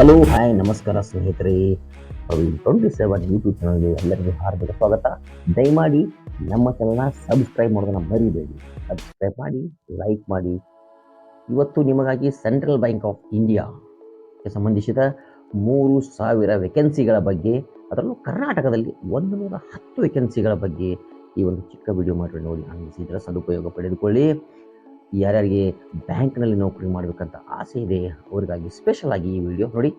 Hello hi ನಮಸ್ಕಾರ ಸ್ನೇಹಿತರೆ. Praveen 27 YouTube ಚಾನಲ್ಗೆ ಎಲ್ಲರಿಗೂ ಹಾರ್ದಿಕ ಸ್ವಾಗತ. ದಯಮಾಡಿ ನಮ್ಮ ಚಾನಲ್ನ ಸಬ್ಸ್ಕ್ರೈಬ್ ಮಾಡೋದನ್ನ ಮರಿಬೇಡಿ. ಸಬ್ಸ್ಕ್ರೈಬ್ ಮಾಡಿ, ಲೈಕ್ ಮಾಡಿ. ಇವತ್ತು ನಿಮಗಾಗಿ ಸೆಂಟ್ರಲ್ ಬ್ಯಾಂಕ್ ಆಫ್ ಇಂಡಿಯಾಗೆ ಸಂಬಂಧಿಸಿದ 3,000 ವೇಕೆನ್ಸಿಗಳ ಬಗ್ಗೆ, ಅದರಲ್ಲೂ ಕರ್ನಾಟಕದಲ್ಲಿ 110 ವೇಕೆನ್ಸಿಗಳ ಬಗ್ಗೆ ಈ ಒಂದು ಚಿಕ್ಕ ವಿಡಿಯೋ ಮಾಡಿ ನೋಡಿ ಆನಂದಿಸಿ ಇದರ ಸದುಪಯೋಗ ಪಡೆದುಕೊಳ್ಳಿ. ಯಾರ್ಯಾರಿಗೆ ಬ್ಯಾಂಕ್ನಲ್ಲಿ ನೌಕರಿ ಮಾಡಬೇಕಂತ ಆಸೆ ಇದೆ ಅವರಿಗಾಗಿ ಸ್ಪೆಷಲ್ ಆಗಿ ಈ ವಿಡಿಯೋ ನೋಡಿ.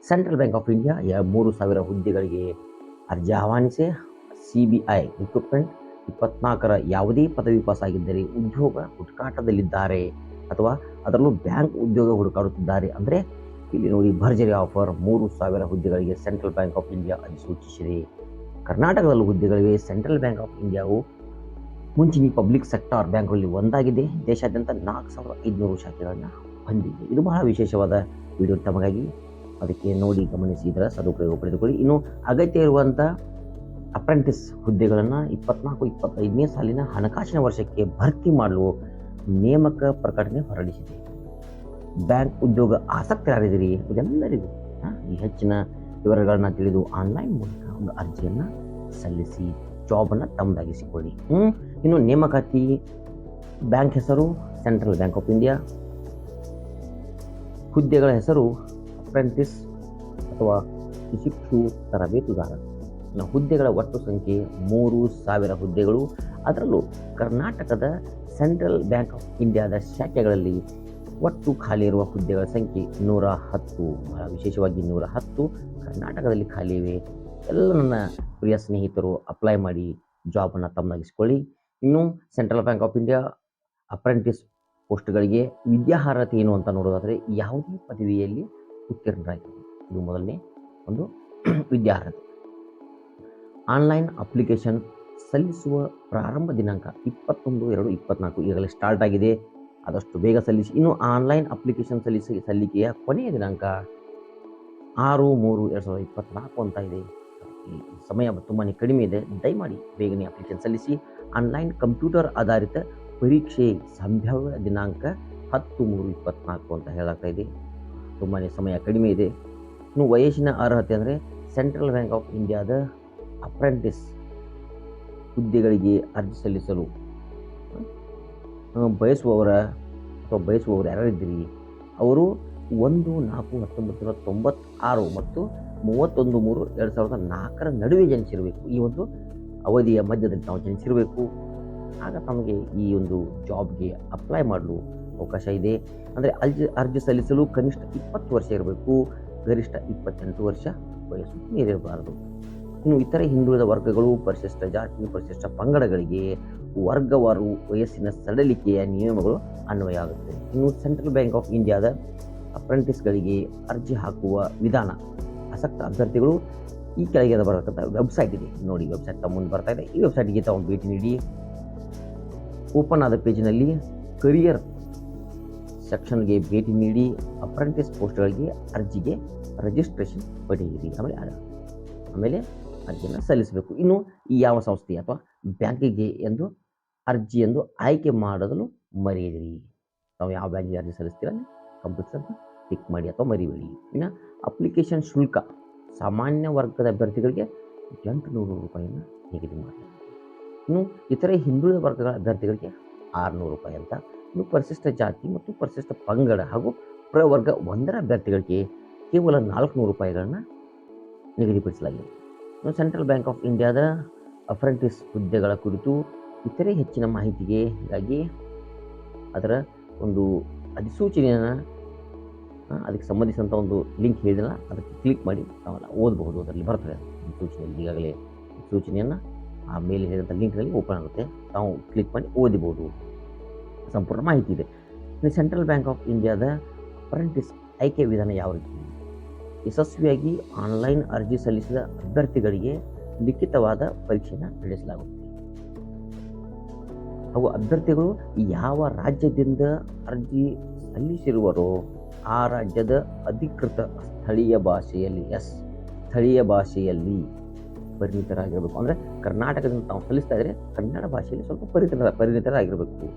ಸೆಂಟ್ರಲ್ ಬ್ಯಾಂಕ್ ಆಫ್ ಇಂಡಿಯಾ 3,000 ಹುದ್ದೆಗಳಿಗೆ ಅರ್ಜಿ ಆಹ್ವಾನಿಸಿ. CBI ರಿಕ್ರೂಟ್ಮೆಂಟ್ 24ರ ಯಾವುದೇ ಪದವಿ ಪಾಸ್ ಆಗಿದ್ದರೆ ಉದ್ಯೋಗ ಹುಡುಕಾಟದಲ್ಲಿದ್ದಾರೆ ಅಥವಾ ಅದರಲ್ಲೂ ಬ್ಯಾಂಕ್ ಉದ್ಯೋಗ ಹುಡುಕಾಡುತ್ತಿದ್ದಾರೆ ಅಂದರೆ ಇಲ್ಲಿ ನೋಡಿ ಭರ್ಜರಿ ಆಫರ್. 3,000 ಹುದ್ದೆಗಳಿಗೆ ಸೆಂಟ್ರಲ್ ಬ್ಯಾಂಕ್ ಆಫ್ ಇಂಡಿಯಾ ಅಧಿಸೂಚಿಸಿದೆ. ಕರ್ನಾಟಕದಲ್ಲೂ ಹುದ್ದೆಗಳಿವೆ. ಸೆಂಟ್ರಲ್ ಬ್ಯಾಂಕ್ ಆಫ್ ಇಂಡಿಯಾವು ಮುಂಚಿನ ಪಬ್ಲಿಕ್ ಸೆಕ್ಟಾರ್ ಬ್ಯಾಂಕ್ಗಳಲ್ಲಿ ಒಂದಾಗಿದೆ. ದೇಶಾದ್ಯಂತ 4,500 ಶಾಖೆಗಳನ್ನು ಹೊಂದಿದೆ. ಇದು ಬಹಳ ವಿಶೇಷವಾದ ವಿಡಿಯೋ ತಮಗಾಗಿ, ಅದಕ್ಕೆ ನೋಡಿ ಗಮನಿಸಿ ಇದರ ಸದುಪಯೋಗ ಪಡೆದುಕೊಳ್ಳಿ. ಇನ್ನು ಅಗತ್ಯ ಇರುವಂಥ ಅಪ್ರೆಂಟಿಸ್ ಹುದ್ದೆಗಳನ್ನು 24-25ನೇ ಸಾಲಿನ ಹಣಕಾಸಿನ ವರ್ಷಕ್ಕೆ ಭರ್ತಿ ಮಾಡಲು ನೇಮಕ ಪ್ರಕಟಣೆ ಹೊರಡಿಸಿದೆ. ಬ್ಯಾಂಕ್ ಉದ್ಯೋಗ ಆಸಕ್ತರಾಗಿದ್ದೀರಿ ಇದೆಲ್ಲರಿಗೂ ಈ ಹೆಚ್ಚಿನ ವಿವರಗಳನ್ನ ತಿಳಿದು ಆನ್ಲೈನ್ ಮೂಲಕ ಒಂದು ಅರ್ಜಿಯನ್ನು ಸಲ್ಲಿಸಿ ಜಾಬನ್ನು ತಮ್ಮದಾಗಿಸಿಕೊಳ್ಳಿ. ಇನ್ನು ನೇಮಕಾತಿ ಬ್ಯಾಂಕ್ ಹೆಸರು ಸೆಂಟ್ರಲ್ ಬ್ಯಾಂಕ್ ಆಫ್ ಇಂಡಿಯಾ, ಹುದ್ದೆಗಳ ಹೆಸರು ಅಪ್ರೆಂಟಿಸ್ ಅಥವಾ ಶಿಶು ತರಬೇತುದಾರ. ಹುದ್ದೆಗಳ ಒಟ್ಟು ಸಂಖ್ಯೆ 3,000 ಹುದ್ದೆಗಳು. ಅದರಲ್ಲೂ ಕರ್ನಾಟಕದ ಸೆಂಟ್ರಲ್ ಬ್ಯಾಂಕ್ ಆಫ್ ಇಂಡಿಯಾದ ಶಾಖೆಗಳಲ್ಲಿ ಒಟ್ಟು ಖಾಲಿ ಇರುವ ಹುದ್ದೆಗಳ ಸಂಖ್ಯೆ 110. ಬಹಳ ವಿಶೇಷವಾಗಿ 110 ಕರ್ನಾಟಕದಲ್ಲಿ ಖಾಲಿ ಇವೆ. ಎಲ್ಲ ನನ್ನ ಪ್ರಿಯ ಸ್ನೇಹಿತರು ಅಪ್ಲೈ ಮಾಡಿ ಜಾಬನ್ನು ತಮ್ಮದಾಗಿಸ್ಕೊಳ್ಳಿ. ಇನ್ನು Central Bank of India apprentice ಪೋಸ್ಟ್ಗಳಿಗೆ ವಿದ್ಯಾರ್ಹತೆ ಏನು ಅಂತ ನೋಡೋದಾದರೆ ಯಾವುದೇ ಪದವಿಯಲ್ಲಿ ಉತ್ತೀರ್ಣರಾಗಿದೆ. ಇದು ಮೊದಲನೇ ಒಂದು ವಿದ್ಯಾರ್ಹತೆ. ಆನ್ಲೈನ್ ಅಪ್ಲಿಕೇಶನ್ ಸಲ್ಲಿಸುವ ಪ್ರಾರಂಭ ದಿನಾಂಕ 21/2/24 ಈಗಾಗಲೇ ಸ್ಟಾರ್ಟ್ ಆಗಿದೆ. ಆದಷ್ಟು ಬೇಗ ಸಲ್ಲಿಸಿ. ಇನ್ನು ಆನ್ಲೈನ್ ಅಪ್ಲಿಕೇಶನ್ ಸಲ್ಲಿಕೆಯ ಕೊನೆಯ ದಿನಾಂಕ 6/3/2024 ಅಂತ ಇದೆ. ಸಮಯ ತುಂಬಾ ಕಡಿಮೆ ಇದೆ. ದಯಮಾಡಿ ಬೇಗನೆ ಅಪ್ಲಿಕೇಶನ್ ಸಲ್ಲಿಸಿ. ಆನ್ಲೈನ್ ಕಂಪ್ಯೂಟರ್ ಆಧಾರಿತ ಪರೀಕ್ಷೆ ಸಂಭಾವ್ಯ ದಿನಾಂಕ 10/3/24 ಅಂತ ಹೇಳಾಗ್ತಾ ಇದೆ. ತುಂಬಾ ಸಮಯ ಕಡಿಮೆ ಇದೆ. ಇನ್ನು ವಯಸ್ಸಿನ ಅರ್ಹತೆ ಅಂದರೆ ಸೆಂಟ್ರಲ್ ಬ್ಯಾಂಕ್ ಆಫ್ ಇಂಡಿಯಾದ ಅಪ್ರೆಂಟಿಸ್ ಹುದ್ದೆಗಳಿಗೆ ಅರ್ಜಿ ಸಲ್ಲಿಸಲು ಬಯಸುವವರು ಯಾರಿದ್ದೀರಿ ಅವರು 1/4/1996 ಮತ್ತು 31/3/2004 ನಡುವೆ ಜನಿಸಿರಬೇಕು. ಈ ಒಂದು ಅವಧಿಯ ಮಧ್ಯದಲ್ಲಿ ನಾವು ಜನಿಸಿರಬೇಕು. ಆಗ ತಮಗೆ ಈ ಒಂದು ಜಾಬ್ಗೆ ಅಪ್ಲೈ ಮಾಡಲು ಅವಕಾಶ ಇದೆ. ಅಂದರೆ ಅರ್ಜಿ ಸಲ್ಲಿಸಲು ಕನಿಷ್ಠ 20 ವರ್ಷ ಇರಬೇಕು, ಗರಿಷ್ಠ 28 ವರ್ಷ ವಯಸ್ಸು ಮೀರಿರಬಾರದು. ಇನ್ನು ಇತರೆ ಹಿಂದುಳಿದ ವರ್ಗಗಳು, ಪರಿಶಿಷ್ಟ ಜಾತಿ, ಪರಿಶಿಷ್ಟ ಪಂಗಡಗಳಿಗೆ ವರ್ಗವಾರು ವಯಸ್ಸಿನ ಸಡಲಿಕೆಯ ನಿಯಮಗಳು ಅನ್ವಯ ಆಗುತ್ತೆ. ಇನ್ನು ಸೆಂಟ್ರಲ್ ಬ್ಯಾಂಕ್ ಆಫ್ ಇಂಡಿಯಾದ ಅಪ್ರೆಂಟಿಸ್ಗಳಿಗೆ ಅರ್ಜಿ ಹಾಕುವ ವಿಧಾನ. ಆಸಕ್ತ ಅಭ್ಯರ್ಥಿಗಳು ಈ ಕೆಳಗೆ ಬರತಕ್ಕಂಥ ವೆಬ್ಸೈಟ್ ಇದೆ ನೋಡಿ. ವೆಬ್ಸೈಟ್ ತಮ್ಮ ಮುಂದೆ ಬರ್ತಾ ಇದೆ. ಈ ವೆಬ್ಸೈಟ್ಗೆ ತಾವು ಭೇಟಿ ನೀಡಿ ಓಪನ್ ಆದ ಪೇಜಿನಲ್ಲಿ ಕರಿಯರ್ ಸೆಕ್ಷನ್ಗೆ ಭೇಟಿ ನೀಡಿ ಅಪ್ರೆಂಟಿಸ್ ಪೋಸ್ಟ್ಗಳಿಗೆ ಅರ್ಜಿಗೆ ರಿಜಿಸ್ಟ್ರೇಷನ್ ಪಡೆಯಿರಿ. ಆಮೇಲೆ ಅರ್ಜಿಯನ್ನು ಸಲ್ಲಿಸಬೇಕು. ಇನ್ನು ಯಾವ ಸಂಸ್ಥೆ ಅಥವಾ ಬ್ಯಾಂಕಿಗೆ ಎಂದು ಅರ್ಜಿ ಎಂದು ಆಯ್ಕೆ ಮಾಡಲು ಮರೆಯಿರಿ. ತಾವು ಯಾವ ಬ್ಯಾಂಕಿಗೆ ಅರ್ಜಿ ಸಲ್ಲಿಸ್ತೀರ ಕಂಪ್ಯೂಟರ್ ಅಂತ ಕ್ಲಿಕ್ ಮಾಡಿ ಅಥವಾ ಮರಿಬೇಡಿ. ಇನ್ನು ಅಪ್ಲಿಕೇಶನ್ ಶುಲ್ಕ ಸಾಮಾನ್ಯ ವರ್ಗದ ಅಭ್ಯರ್ಥಿಗಳಿಗೆ 800 ರೂಪಾಯಿಯನ್ನು ನಿಗದಿ ಮಾಡಲಾಗಿದೆ. ಇನ್ನು ಇತರೆ ಹಿಂದುಳಿದ ವರ್ಗಗಳ ಅಭ್ಯರ್ಥಿಗಳಿಗೆ 600 ರೂಪಾಯಿ ಅಂತ. ಇನ್ನು ಪರಿಶಿಷ್ಟ ಜಾತಿ ಮತ್ತು ಪರಿಶಿಷ್ಟ ಪಂಗಡ ಹಾಗೂ ಪ್ರವರ್ಗ 1ರ ಅಭ್ಯರ್ಥಿಗಳಿಗೆ ಕೇವಲ 400 ರೂಪಾಯಿಗಳನ್ನು ನಿಗದಿಪಡಿಸಲಾಗಿದೆ. ಇನ್ನು ಸೆಂಟ್ರಲ್ ಬ್ಯಾಂಕ್ ಆಫ್ ಇಂಡಿಯಾದ ಅಪ್ರೆಂಟಿಸ್ ಹುದ್ದೆಗಳ ಕುರಿತು ಇತರೆ ಹೆಚ್ಚಿನ ಮಾಹಿತಿಗಾಗಿ ಅದರ ಒಂದು ಅಧಿಸೂಚನೆಯನ್ನು ಅದಕ್ಕೆ ಸಂಬಂಧಿಸಿದಂಥ ಒಂದು ಲಿಂಕ್ ಹೇಳಿದಲ್ಲ ಅದಕ್ಕೆ ಕ್ಲಿಕ್ ಮಾಡಿ ತಾವೆಲ್ಲ ಓದಬಹುದು. ಅದರಲ್ಲಿ ಬರ್ತದೆ ಸೂಚನೆಯಲ್ಲಿ ಈಗಾಗಲೇ ಸೂಚನೆಯನ್ನು ಆ ಮೇಲೆ ಹೇಳಿದಂಥ ಲಿಂಕ್ನಲ್ಲಿ ಓಪನ್ ಆಗುತ್ತೆ. ತಾವು ಕ್ಲಿಕ್ ಮಾಡಿ ಓದಿಬೋದು. ಸಂಪೂರ್ಣ ಮಾಹಿತಿ ಇದೆ. ಇನ್ನು ಸೆಂಟ್ರಲ್ ಬ್ಯಾಂಕ್ ಆಫ್ ಇಂಡಿಯಾದ ಅಪ್ರೆಂಟಿಸ್ ಆಯ್ಕೆ ವಿಧಾನ ಯಾವ ರೀತಿ? ಯಶಸ್ವಿಯಾಗಿ ಆನ್ಲೈನ್ ಅರ್ಜಿ ಸಲ್ಲಿಸಿದ ಅಭ್ಯರ್ಥಿಗಳಿಗೆ ಲಿಖಿತವಾದ ಪರೀಕ್ಷೆಯನ್ನು ನಡೆಸಲಾಗುತ್ತೆ. ಹಾಗೂ ಅಭ್ಯರ್ಥಿಗಳು ಯಾವ ರಾಜ್ಯದಿಂದ ಅರ್ಜಿ ಸಲ್ಲಿಸಿರುವರೋ ಆ ರಾಜ್ಯದ ಅಧಿಕೃತ ಸ್ಥಳೀಯ ಭಾಷೆಯಲ್ಲಿ ಪರಿಣಿತರಾಗಿರಬೇಕು. ಅಂದರೆ ಕರ್ನಾಟಕದಿಂದ ತಾವು ಸಲ್ಲಿಸ್ತಾ ಇದ್ದರೆ ಕನ್ನಡ ಭಾಷೆಯಲ್ಲಿ ಸ್ವಲ್ಪ ಪರಿಣಿತರಾಗಿರಬೇಕು.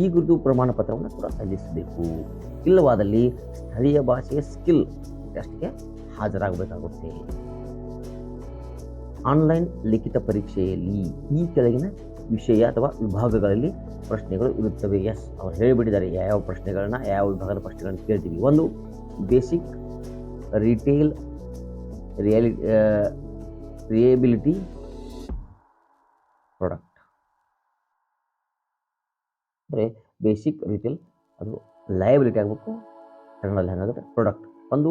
ಈ ಕುರಿತು ಪ್ರಮಾಣ ಪತ್ರವನ್ನು ಕೂಡ ಸಲ್ಲಿಸಬೇಕು. ಇಲ್ಲವಾದಲ್ಲಿ ಸ್ಥಳೀಯ ಭಾಷೆಯ ಸ್ಕಿಲ್ ಟೆಸ್ಟ್ಗೆ ಹಾಜರಾಗಬೇಕಾಗುತ್ತೆ. ಆನ್ಲೈನ್ ಲಿಖಿತ ಪರೀಕ್ಷೆಯಲ್ಲಿ ಈ ಕೆಳಗಿನ ವಿಷಯ ಅಥವಾ ವಿಭಾಗಗಳಲ್ಲಿ ಪ್ರಶ್ನೆಗಳು ಇರುತ್ತವೆ. ಎಸ್, ಅವ್ರು ಹೇಳಿಬಿಟ್ಟಿದ್ದಾರೆ ಯಾವ ಪ್ರಶ್ನೆಗಳನ್ನ, ಯಾವ ವಿಭಾಗದ ಪ್ರಶ್ನೆಗಳನ್ನ ಕೇಳ್ತೀವಿ. ಒಂದು, ಬೇಸಿಕ್ ರಿಟೇಲ್ ರಿಯಬಿಲಿಟಿ ಪ್ರಾಡಕ್ಟ್, ಅಂದರೆ ಬೇಸಿಕ್ ರಿಟೇಲ್, ಅದು ಲಯಬಿಲಿಟಿ ಆಗಬೇಕು, ಕನ್ನಡದಲ್ಲಿ ಹಾಗಾದರೆ ಪ್ರಾಡಕ್ಟ್ ಒಂದು.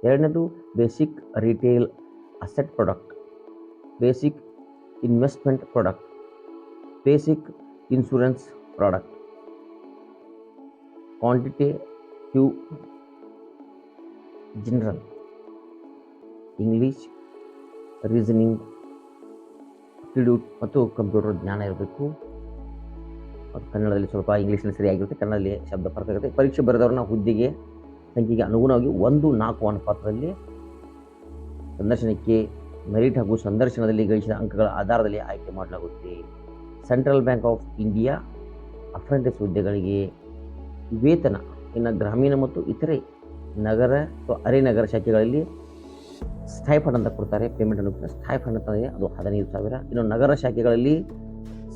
ಎರಡನೇದು basic retail asset product, basic investment product, basic insurance product, quantitative general, English, reasoning, aptitude ಮತ್ತು ಕಂಪ್ಯೂಟರ್ ಜ್ಞಾನ ಇರಬೇಕು. ಅದು ಕನ್ನಡದಲ್ಲಿ ಸ್ವಲ್ಪ ಇಂಗ್ಲೀಷಲ್ಲಿ ಸರಿಯಾಗಿರುತ್ತೆ, ಕನ್ನಡದಲ್ಲಿ ಶಬ್ದ ಫರ್ಕ್ ಆಗುತ್ತೆ. ಪರೀಕ್ಷೆ ಬರೆದವ್ರನ್ನ ಹುದ್ದೆಗೆ ಸಂಖ್ಯೆಗೆ ಅನುಗುಣವಾಗಿ 1:4 ಅನುಪಾತದಲ್ಲಿ ಸಂದರ್ಶನಕ್ಕೆ ಮೆರಿಟ್ ಹಾಗೂ ಸಂದರ್ಶನದಲ್ಲಿ ಗಳಿಸಿದ ಅಂಕಗಳ ಆಧಾರದಲ್ಲಿ ಆಯ್ಕೆ ಮಾಡಲಾಗುತ್ತೆ. Central Bank of India apprentice ಹುದ್ದೆಗಳಿಗೆ ವೇತನ ಇನ್ನು ಗ್ರಾಮೀಣ ಮತ್ತು ಇತರೆ ನಗರ ಅಥವಾ ಅರೆ ನಗರ ಶಾಖೆಗಳಲ್ಲಿ ಸ್ಟೈಫಂಡ್ ಅಂತ ಕೊಡ್ತಾರೆ. ಪೇಮೆಂಟ್ ಅನ್ನು ಸ್ಟೈಫಂಡ್ ಅಂತ ಇದೆ, ಅದು 15,000. ಇನ್ನು ನಗರ ಶಾಖೆಗಳಲ್ಲಿ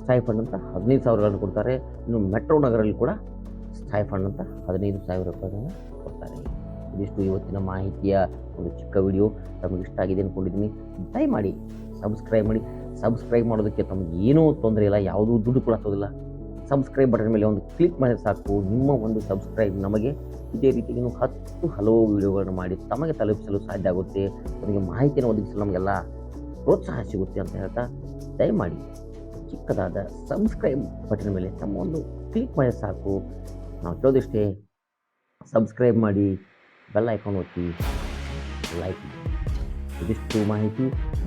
ಸ್ಟೈಫಂಡ್ ಅಂತ 15,000ಗಳನ್ನು ಕೊಡ್ತಾರೆ. ಇನ್ನು ಮೆಟ್ರೋ ನಗರಲ್ಲಿ ಕೂಡ ಸ್ಟೈಫಂಡ್ ಅಂತ 15,000 ರೂಪಾಯಿಗಳನ್ನು ಕೊಡ್ತಾರೆ. ಇದಿಷ್ಟು ಇವತ್ತಿನ ಮಾಹಿತಿಯ ಒಂದು ಚಿಕ್ಕ ವಿಡಿಯೋ. ತಮಗೆ ಇಷ್ಟ ಆಗಿದೆ ಅಂದ್ಕೊಂಡಿದ್ದೀನಿ. ದಯಮಾಡಿ ಸಬ್ಸ್ಕ್ರೈಬ್ ಮಾಡಿ. ಸಬ್ಸ್ಕ್ರೈಬ್ ಮಾಡೋದಕ್ಕೆ ತಮಗೆ ಏನೂ ತೊಂದರೆ ಇಲ್ಲ, ಯಾವುದೂ ದುಡ್ಡು ಕೂಡ ಹಾಕೋದಿಲ್ಲ. ಸಬ್ಸ್ಕ್ರೈಬ್ ಬಟನ್ ಮೇಲೆ ಒಂದು ಕ್ಲಿಕ್ ಮಾಡಿದ್ರೆ ಸಾಕು. ನಿಮ್ಮ ಒಂದು ಸಬ್ಸ್ಕ್ರೈಬ್ ನಮಗೆ ಇದೇ ರೀತಿ ಇನ್ನೂ 10 ಹಲವು ವಿಡಿಯೋಗಳನ್ನು ಮಾಡಿ ತಮಗೆ ತಲುಪಿಸಲು ಸಾಧ್ಯ ಆಗುತ್ತೆ. ನಮಗೆ ಮಾಹಿತಿಯನ್ನು ಒದಗಿಸಲು ನಮಗೆಲ್ಲ ಪ್ರೋತ್ಸಾಹ ಸಿಗುತ್ತೆ ಅಂತ ಹೇಳ್ತಾ, ದಯಮಾಡಿ ಚಿಕ್ಕದಾದ ಸಬ್ಸ್ಕ್ರೈಬ್ ಬಟನ್ ಮೇಲೆ ತಮ್ಮ ಒಂದು ಕ್ಲಿಕ್ ಮಾಡಿದ್ರೆ ಸಾಕು. ನಾವು ಕೇಳೋದಿಷ್ಟೇ, ಸಬ್ಸ್ಕ್ರೈಬ್ ಮಾಡಿ, ಬೆಲ್ ಐಕಾನ್ ಒತ್ತಿ, ಲೈಕ್ ಮಾಡಿ. ಇದಿಷ್ಟು ಮಾಹಿತಿ